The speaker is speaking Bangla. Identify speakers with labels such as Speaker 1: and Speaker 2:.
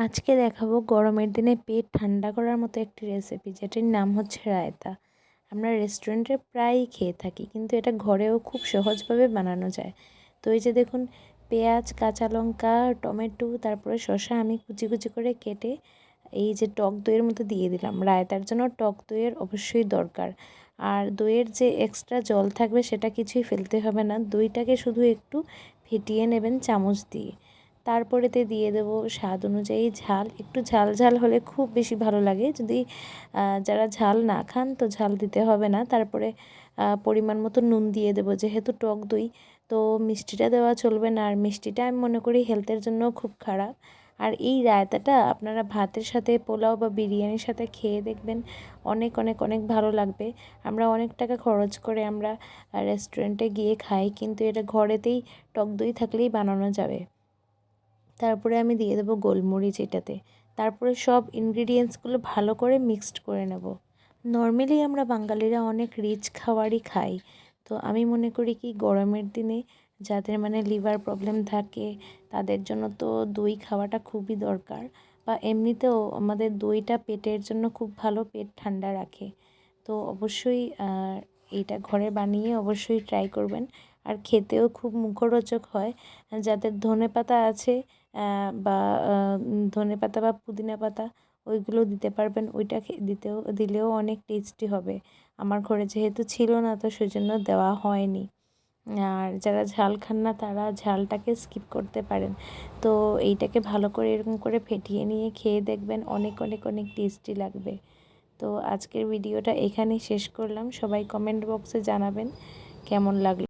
Speaker 1: আজকে দেখাবো গরমের দিনে পেট ঠান্ডা করার মতো একটি রেসিপি, যেটির নাম হচ্ছে রায়তা। আমরা রেস্টুরেন্টে প্রায়ই খেয়ে থাকি, কিন্তু এটা ঘরেও খুব সহজভাবে বানানো যায়। তো এই যে দেখুন, পেঁয়াজ, কাঁচা লঙ্কা, টমেটো, তারপরে শসা আমি কুচি কুচি করে কেটে এই যে টক দইয়ের মধ্যে দিয়ে দিলাম। রায়তার জন্য টক দইয়ের অবশ্যই দরকার। আর দইয়ের যে এক্সট্রা জল থাকবে সেটা কিছুই ফেলতে হবে না, দইটাকে শুধু একটু ফেটিয়ে নেবেন চামচ দিয়ে। তারপরেতে দিয়ে দেবো স্বাদ অনুযায়ী ঝাল। একটু ঝাল ঝাল হলে খুব বেশি ভালো লাগে। যদি যারা ঝাল না খান তো ঝাল দিতে হবে না। তারপরে পরিমাণ মতো নুন দিয়ে দেবো, যেহেতু টক দই তো মিষ্টিটা দেওয়া চলবে না, আর মিষ্টিটা আমি মনে করি হেলথের জন্য খুব খারাপ। আর এই রায়তাটা আপনারা ভাতের সাথে, পোলাও বা বিরিয়ানির সাথে খেয়ে দেখবেন, অনেক অনেক অনেক ভালো লাগবে। আমরা অনেক টাকা খরচ করে আমরা রেস্টুরেন্টে গিয়ে খাই, কিন্তু এটা ঘরেতেই টক দই থাকলেই বানানো যাবে। তারপরে আমি দিয়ে দেবো গোলমরিচ এটাতে। তারপরে সব ইনগ্রিডিয়েন্টসগুলো ভালো করে মিক্সড করে নেব। নর্মালি আমরা বাঙালিরা অনেক রিচ খাবারই খাই, তো আমি মনে করি কি গরমের দিনে যাদের লিভার প্রবলেম থাকে তাদের জন্য তো দই খাওয়াটা খুবই দরকার। বা এমনিতেও আমাদের দইটা পেটের জন্য খুব ভালো, পেট ঠান্ডা রাখে। তো অবশ্যই এইটা ঘরে বানিয়ে অবশ্যই ট্রাই করবেন। আর খেতেও খুব মুখরোচক হয়। যাদের ধনেপাতা আছে বা ধনেপাতা বা পুদিনা পাতা, ওইগুলো দিতে পারবেন। ওইটা দিলেও অনেক টেস্টি হবে। আমার ঘরে যেহেতু ছিল না, তো সেজন্য দেওয়া হয়নি। আর যারা ঝাল খান না তারা ঝালটাকে স্কিপ করতে পারেন। তো এইটাকে ভালো করে এরকম করে ফেটিয়ে নিয়ে খেয়ে দেখবেন, অনেক অনেক অনেক টেস্টি লাগবে। তো আজকের ভিডিওটা এখানেই শেষ করলাম। সবাই কমেন্ট বক্সে জানাবেন কেমন লাগলো।